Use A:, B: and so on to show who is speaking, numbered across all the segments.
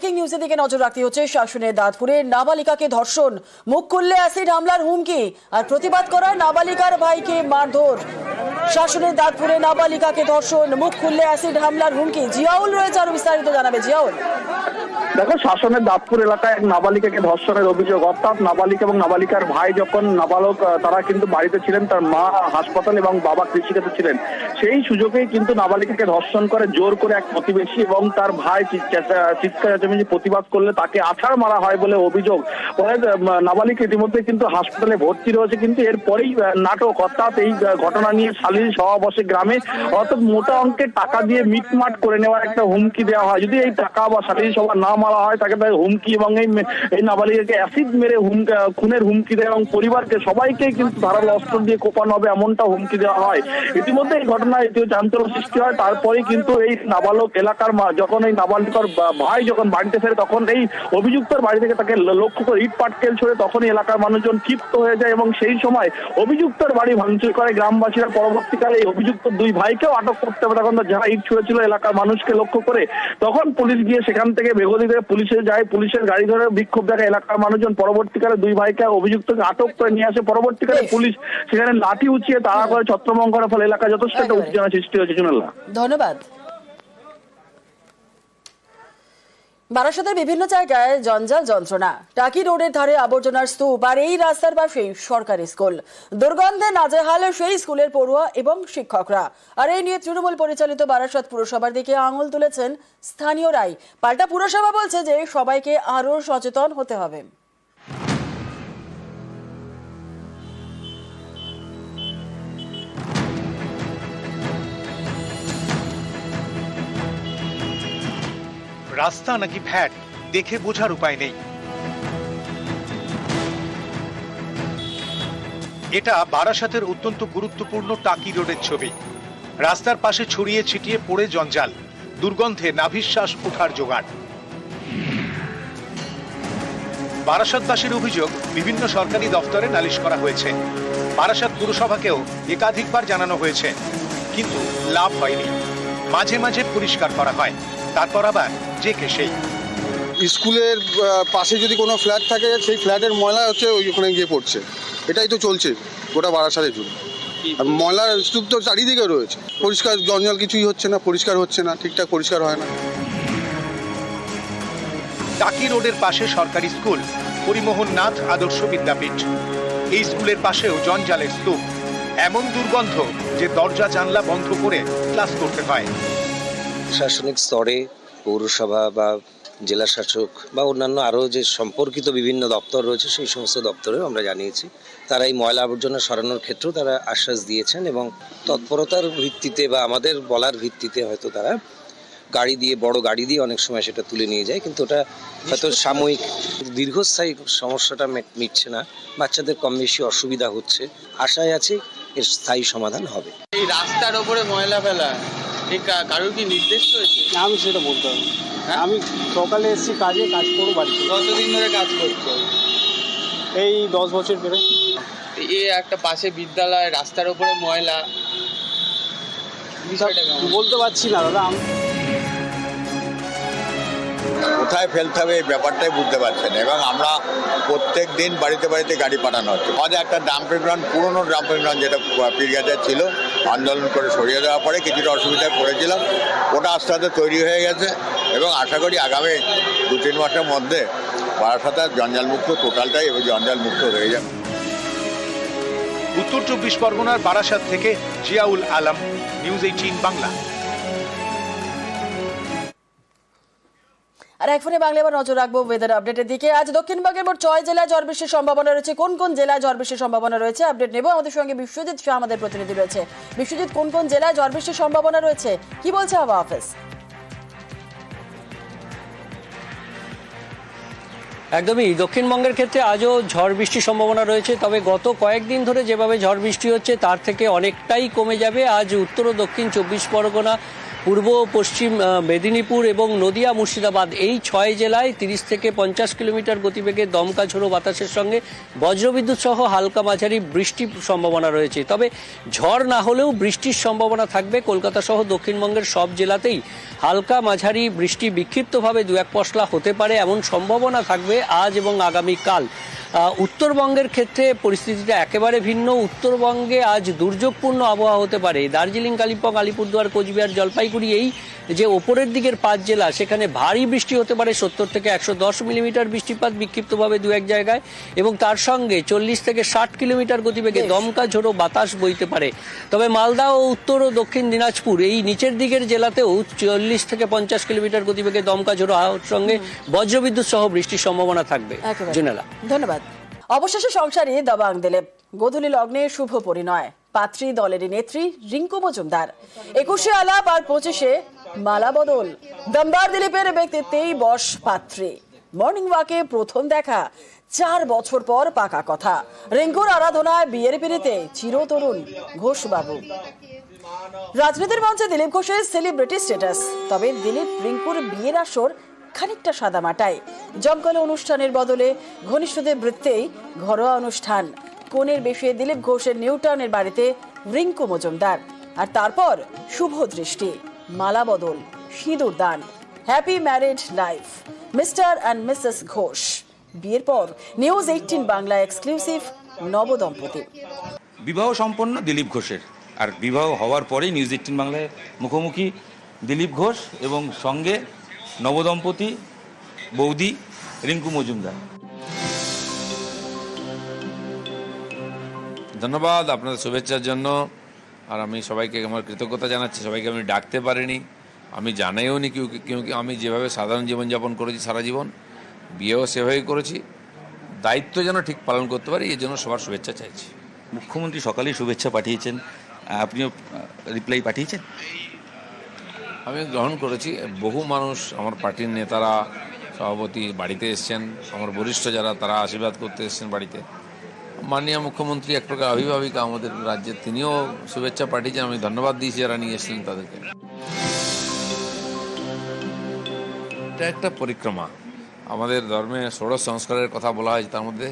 A: Breaking নিউজের দিকে নজর রাখতে হচ্ছে। শাসনের দাঁতপুরে নাবালিকাকে ধর্ষণ, মুখ খুললে অ্যাসিড হামলার হুমকি, আর প্রতিবাদ করায় নাবালিকার ভাইকে মারধর। শাসনের দাঁতপুরে নাবালিকাকে ধর্ষণ, মুখ খুললে অ্যাসিড হামলার হুমকি। জিয়াউল রয়েছে, আরো বিস্তারিত জানাবে জিয়াউল।
B: দেখো, শাসনের দাঁতপুর এলাকায় এক নাবালিকাকে ধর্ষণের অভিযোগ। অর্থাৎ নাবালিকা এবং নাবালিকার ভাই যখন নাবালক, তারা কিন্তু বাড়িতে ছিলেন, তার মা হাসপাতাল এবং বাবা কৃষিকাজে ছিলেন। সেই সুযোগেই কিন্তু নাবালিকাকে ধর্ষণ করে জোর করে এক প্রতিবেশী, এবং তার ভাই চিৎকার চেঁচামেচি প্রতিবাদ করলে তাকে আছাড় মারা হয় বলে অভিযোগ। পরে নাবালিকা ইতিমধ্যে কিন্তু হাসপাতালে ভর্তি রয়েছে। কিন্তু এরপরেই নাটক, অর্থাৎ এই ঘটনা নিয়ে শালীন সভা বসে গ্রামে। অর্থাৎ মোটা অঙ্কের টাকা দিয়ে মিটমাট করে নেওয়ার একটা হুমকি দেওয়া হয়। যদি এই টাকা বা শালীন সভা না মারা হয় তাকে হুমকি, এবং এই নাবালিকাকে অ্যাসিড মেরে খুনের হুমকি দেয়, এবং পরিবারকে সবাইকে কিন্তু ধারালো অস্ত্র দিয়ে কোপানো হবে এমনটা হুমকি দেওয়া হয়। ইতিমধ্যে এই ঘটনায় চাঞ্চল্য সৃষ্টি হয়। তারপরেই কিন্তু এই নাবালক এলাকার যখন এই নাবালিকার ভাই যখন বাড়িতে ফেরে, তখন এই অভিযুক্তর বাড়ি থেকে তাকে লক্ষ্য করে ইট পাটকেল ছড়ে, তখনই এলাকার মানুষজন ক্ষিপ্ত হয়ে যায়, এবং সেই সময় অভিযুক্তর বাড়ি ভাঙচুর করে গ্রামবাসীরা। পরবর্তীকালে এই অভিযুক্ত দুই ভাইকেও আটক করতে হবে। তখন যারা ইট ছুঁড়েছিল এলাকার মানুষকে লক্ষ্য করে, তখন পুলিশ গিয়ে সেখান থেকে বেগতি থেকে পুলিশে যায়। পুলিশের গাড়ি ধরে বিক্ষোভ দেখা এলাকার মানুষজন। পরবর্তীকালে দুই ভাইকে অভিযুক্তকে আটক করে নিয়ে আসে। পরবর্তীকালে পুলিশ সেখানে লাঠি উঁচিয়ে তাড়া করে ছত্রভঙ্গ করার ফলে এলাকায় যথেষ্ট একটা উত্তেজনা সৃষ্টি হয়েছে। জুনেল্লা,
A: ধন্যবাদ। বারাসাতের বিভিন্ন জায়গায় জঞ্জাল যন্ত্রণা, টাকি রোডের ধারে আবর্জনার স্তূপ, আর এই রাস্তার পাশেই সরকারি স্কুল। দুর্গন্ধে নাজেহাল সেই স্কুলের পড়ুয়া এবং শিক্ষকরা। আর এই নিয়ে তৃণমূল পরিচালিত বারাসাত পুরসভার দিকে আঙুল তুলেছেন স্থানীয়রাই। পাল্টা পুরসভা বলছে যে সবাইকে আরো সচেতন হতে হবে।
C: রাস্তা নাকি ভ্যাট, দেখে বোঝার উপায় নেই। এটা বারাসাতের অত্যন্ত গুরুত্বপূর্ণ টাকি রোডের ছবি। রাস্তার পাশে ছড়িয়ে ছিটিয়ে পড়ে জঞ্জাল, দুর্গন্ধে নাভিশ্বাস ওঠার জোগাড়। বারাসাতবাসীর অভিযোগ, বিভিন্ন সরকারি দপ্তরে নালিশ করা হয়েছে। বারাসাত পুরসভাকেও একাধিকবার জানানো হয়েছে, কিন্তু লাভ হয়নি। মাঝে মাঝে পরিষ্কার করা হয়, তারপর আবার যে কে সেই।
D: স্কুলের পাশে যদি কোনো ফ্ল্যাট থাকে, সেই ফ্ল্যাটের ময়লা হচ্ছে ওইখানে গিয়ে পড়ছে। এটাই তো চলছে গোটা বারাসাতের জন্য। আর ময়লার স্তূপ তো চারিদিকে রয়েছে। পরিষ্কার জঞ্জাল কিছুই হচ্ছে না, পরিষ্কার হচ্ছে না, ঠিকঠাক পরিষ্কার হয় না।
C: টাকি রোডের পাশে সরকারি স্কুল পরিমোহন নাথ আদর্শ বিদ্যাপীঠ। এই স্কুলের পাশেও জঞ্জালের স্তূপ। এমন দুর্গন্ধ যে দরজা জানলা বন্ধ করে ক্লাস করতে হয়।
E: প্রশাসনিক স্তরে পৌরসভা বা জেলা শাসক বা অন্যান্য আরও যে সম্পর্কিত বিভিন্ন দপ্তর রয়েছে, সেই সমস্ত দপ্তরেও আমরা জানিয়েছি। তারা এই ময়লা আবর্জনা সরানোর ক্ষেত্রেও তারা আশ্বাস দিয়েছেন, এবং তৎপরতার ভিত্তিতে বা আমাদের বলার ভিত্তিতে হয়তো তারা গাড়ি দিয়ে, বড় গাড়ি দিয়ে অনেক সময় সেটা তুলে নিয়ে যায়। কিন্তু ওটা হয়তো সাময়িক, দীর্ঘস্থায়ী সমস্যাটা মিটছে না। বাচ্চাদের কম বেশি অসুবিধা হচ্ছে। আশায় আছে এর স্থায়ী সমাধান হবে।
F: এই রাস্তার ওপরে ময়লা ফেলা, কারোর কি নির্দেশ রয়েছে?
G: আমি সেটা বলতে পারবো। আমি সকালে এসেছি কাজ করবো বাড়িতে।
F: কতদিন ধরে কাজ করছো?
G: এই 10 বছর ধরে।
F: এই একটা পাশে বিদ্যালয়, রাস্তার ওপরে ময়লা,
G: বলতে পারছি না দাদা।
H: কোথায় ফেলতে হবে এই ব্যাপারটাই বুঝতে পারছেন, এবং আমরা প্রত্যেক দিন বাড়িতে বাড়িতে গাড়ি পাঠানো হচ্ছে। আমাদের একটা ডাম্পিং গ্রাউন্ড, পুরনো ডাম্পিং গ্রাউন্ড, যেটা পীরগাছায় ছিল, আন্দোলন করে সরিয়ে দেওয়ার পরে কিছুটা অসুবিধায় পড়েছিলাম। ওটা আস্তে আস্তে তৈরি হয়ে গেছে, এবং আশা করি আগামী 2-3 মাসের মধ্যে বারাসাত জঞ্জালমুক্ত, টোটালটাই এবং জঞ্জালমুক্ত হয়ে যাবে।
C: উত্তর 24 পরগনার বারাসাত থেকে জিয়াউল আলম, নিউজ 18 বাংলা।
A: আর এক ফোনে বাংলা এবার নজর রাখবো ওয়েদার আপডেটের দিকে। আজ দক্ষিণবঙ্গের মোট 6 জেলায় ঝড় বৃষ্টির সম্ভাবনা রয়েছে। কোন কোন জেলায় ঝড় বৃষ্টির সম্ভাবনা রয়েছে আপডেট নেব। আমাদের সঙ্গে বিশ্বজিৎ শাহ আমাদের প্রতিনিধি রয়েছে। বিশ্বজিৎ, কোন কোন জেলায় ঝড় বৃষ্টির সম্ভাবনা রয়েছে, কি বলছে আবহাওয়া অফিস?
I: একদমই, দক্ষিণবঙ্গের ক্ষেত্রে আজও ঝড় বৃষ্টির সম্ভাবনা রয়েছে। তবে গত কয়েকদিন ধরে যেভাবে ঝড় বৃষ্টি হচ্ছে তার থেকে অনেকটাই কমে যাবে। আজ উত্তর ও দক্ষিণ 24 পরগনা, পূর্ব পশ্চিম মেদিনীপুর এবং নদিয়া মুর্শিদাবাদ এই 6 জেলায় 30 থেকে 50 কিলোমিটার গতিবেগে দমকা ঝোড়ো বাতাসের সঙ্গে বজ্রবিদ্যুৎ সহ হালকা মাঝারি বৃষ্টির সম্ভাবনা রয়েছে। তবে ঝড় না হলেও বৃষ্টির সম্ভাবনা থাকবে। কলকাতা সহ দক্ষিণবঙ্গের সব জেলাতেই হালকা মাঝারি বৃষ্টি বিক্ষিপ্তভাবে 2-1 পশলা হতে পারে এমন সম্ভাবনা থাকবে আজ এবং আগামীকাল। উত্তরবঙ্গের ক্ষেত্রে পরিস্থিতিটা একেবারে ভিন্ন। উত্তরবঙ্গে আজ দুর্যোগপূর্ণ আবহাওয়া হতে পারে। দার্জিলিং, কালিম্পং, আলিপুরদুয়ার, কোচবিহার, জলপাইগুড়ি এই যে ওপরের দিকের 5 জেলা, সেখানে ভারী বৃষ্টি হতে পারে। 70 থেকে 110 মিলিমিটার বৃষ্টিপাত বিক্ষিপ্তভাবে 2-1 জায়গায়, এবং তার সঙ্গে 40 থেকে 60 কিলোমিটার গতিবেগে দমকা ঝোড়ো বাতাস বইতে পারে। তবে মালদা ও উত্তর ও দক্ষিণ দিনাজপুর এই নিচের দিকের জেলাতেও 40 থেকে 50 কিলোমিটার গতিবেগে দমকা ঝোড়ো হাওয়ার সঙ্গে বজ্রবিদ্যুৎ সহ বৃষ্টির সম্ভাবনা থাকবে। জেনেলা,
A: ধন্যবাদ। অবশেষে সংসারে দাবাং দিলীপ, গোধূলি লগ্নে শুভ পরিণয়। পাত্রী দলেরই নেত্রী রিঙ্কু মজুমদার। 21 আলাপ আর 25 মালা বদল। দমদার দিলীপের ব্যক্তিত্বেই বশ পাত্রী। মর্নিং ওয়াকে প্রথম দেখা, 4 বছর পর পাকা কথা। রিঙ্কুর আরাধনায় বিয়ের পিড়িতে চিরতরুণ ঘোষবাবু। রাজনীতির মঞ্চে দিলীপ ঘোষের সেলিব্রিটি স্ট্যাটাস। তবে দিলীপ রিঙ্কুর বিয়ের আসর খানিকটা সাদামাটাই। জমকালো অনুষ্ঠানের বদলে ঘনিষ্ঠদের বৃত্তেই ঘরোয়া অনুষ্ঠান। কনের বেশে দিলীপ ঘোষের নিউটাউনের বাড়িতে রিঙ্কু মজুমদার। আর তারপর শুভ দৃষ্টি, মালা বদল, সিঁদুর দান। Happy married life mister and Mrs Ghosh. বিয়ের পর নিউজ 18 বাংলা এক্সক্লুসিভ নবদম্পতি।
J: বিবাহ সম্পন্ন দিলীপ ঘোষের, আর বিবাহ হওয়ার পরেই নিউজ 18 বাংলায় মুখোমুখি দিলীপ ঘোষ এবং সঙ্গে নবদম্পতি বৌদি রিঙ্কু মজুমদার। ধন্যবাদ আপনাদের শুভেচ্ছার জন্য। আর আমি সবাইকে আমার কৃতজ্ঞতা জানাচ্ছি। সবাইকে আমি ডাকতে পারিনি, আমি জানাইও নি কেউ। আমি যেভাবে সাধারণ জীবনযাপন করেছি সারা জীবন, বিয়েও সেভাবেই করেছি। দায়িত্ব যেন ঠিক পালন করতে পারি, এই জন্য সবার শুভেচ্ছা চাইছি।
K: মুখ্যমন্ত্রী সকালেই শুভেচ্ছা পাঠিয়েছেন, আপনিও রিপ্লাই পাঠিয়েছেন?
J: আমি গ্রহণ করেছি। বহু মানুষ, আমার পার্টির নেতারা, সভাপতি বাড়িতে এসছেন, আমার বরিষ্ঠ যারা তারা আশীর্বাদ করতে এসছেন বাড়িতে। মাননীয় মুখ্যমন্ত্রী এক প্রকার অভিভাবিকা আমাদের রাজ্যের, তিনিও শুভেচ্ছা পাঠিয়েছেন। আমি ধন্যবাদ দিয়েছি যারা নিয়ে এসেছিলেন তাদেরকে। এটা একটা পরিক্রমা। আমাদের ধর্মে ষোড়শ সংস্কারের কথা বলা হয়, তার মধ্যে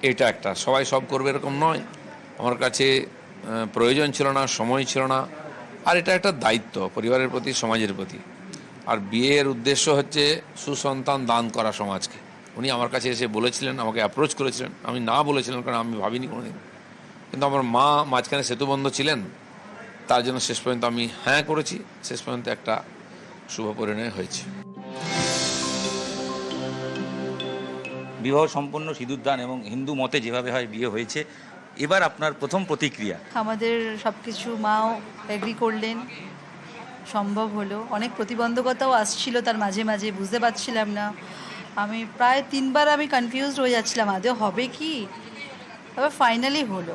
J: এটা একটা। সবাই সব করবে এরকম নয়। আমার কাছে প্রয়োজন ছিল না, সময় ছিল না। আর এটা একটা দায়িত্ব পরিবারের প্রতি, সমাজের প্রতি। আর বিয়ের উদ্দেশ্য হচ্ছে সুসন্তান দান করা সমাজকে। উনি আমার কাছে এসে বলেছিলেন, আমাকে অ্যাপ্রোচ করেছিলেন। আমি না বলেছিলাম, কারণ আমি ভাবিনি কোনোদিন। কিন্তু আমার মা মাঝখানে সেতুবন্ধ ছিলেন, তার জন্য শেষ পর্যন্ত আমি হ্যাঁ করেছি। শেষ পর্যন্ত একটা শুভ পরিণয় হয়েছে।
K: বিবাহ সম্পন্ন, সিঁদুরদান এবং হিন্দু মতে যেভাবে হয় বিয়ে হয়েছে, এবার আপনার প্রথম প্রতিক্রিয়া?
L: আমাদের সব কিছু মাও এগ্রি করলেন, সম্ভব হলো। অনেক প্রতিবন্ধকতাও আসছিল তার মাঝে মাঝে, বুঝতে পারছিলাম না। আমি প্রায় 3 বার আমি কনফিউজড হয়ে যাচ্ছিলাম আদৌ হবে কি, তবে ফাইনালি হলো।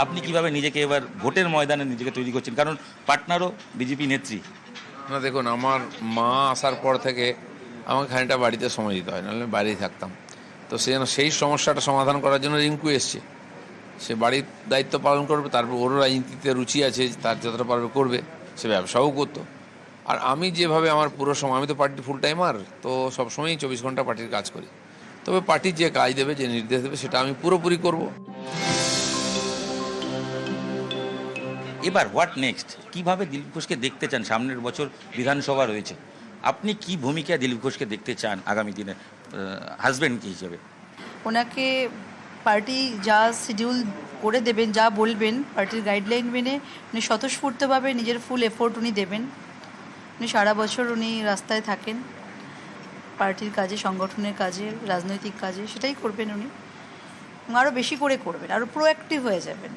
K: আপনি কিভাবে নিজেকে এবার ভোটের ময়দানে নিজেকে তৈরি করছেন, কারণ পার্টনারও বিজেপি নেত্রী?
J: না দেখুন, আমার মা আসার পর থেকে আমাকে খানিকটা বাড়িতে সময় দিতে হয়, নাহলে বাইরেই থাকতাম। তো সেই সমস্যাটা সমাধান করার জন্য রিঙ্কু এসছে। সে বাড়ির দায়িত্ব পালন করবে, তারপর ওরও রাজনীতিতে রুচি আছে, তার যতটা পারবে করবে। সে ব্যবসাও করতো। আর আমি যেভাবে আমার পুরো সময়, আমি তো পার্টির ফুল টাইমার, তো সবসময়ই 24 ঘন্টা পার্টির কাজ করি। তবে পার্টির যে কাজ দেবে, যে নির্দেশ দেবে, সেটা আমি পুরোপুরি করব।
K: এবার হোয়াট নেক্সট? কিভাবে দিলীপ ঘোষকে দেখতে চান? সামনের বছর বিধানসভা রয়েছে, আপনি কি ভূমিকা দিলীপ ঘোষকে দেখতে চান আগামী দিনে হাজব্যান্ড কি হিসেবে?
L: ওনাকে পার্টি যা শিডিউল করে দেবেন, যা বলবেন পার্টির গাইডলাইন মেনে উনি স্বতঃস্ফূর্তভাবে নিজের ফুল এফোর্ট উনি দেবেন। উনি সারা বছর উনি রাস্তায় থাকেন, পার্টির কাজে, সংগঠনের কাজে, রাজনৈতিক কাজে, সেটাই করবেন উনি। আরও বেশি করে করবেন, আরও প্রোঅ্যাক্টিভ হয়ে যাবেন।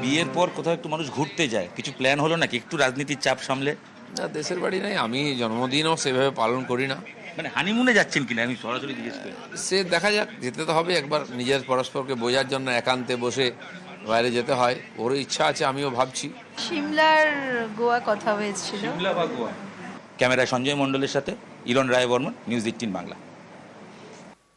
K: বিয়ের পর কোথাও একটু মানুষ ঘুরতে যায়, কিছু প্ল্যান হলো নাকি একটু রাজনীতির চাপ সামলে?
J: না, দেশের বাড়ি নাই, আমি জন্মদিনও সেভাবে পালন করি না।
K: মানে হানিমুনে যাচ্ছেন কিনা আমি সরাসরি জিজ্ঞেস করি।
J: সে দেখা যাক, যেতে তো হবে একবার। নিজের পরস্পরকে বোঝার জন্য একান্তে বসে বাইরে যেতে হয়। ওর ইচ্ছা আছে, আমিও ভাবছি।
L: সিমলার গোয়া কথা হয়েছিল।
K: ক্যামেরায় সঞ্জয় মণ্ডলের সাথে ইরণ রায় বর্মন, নিউজ 18 বাংলা।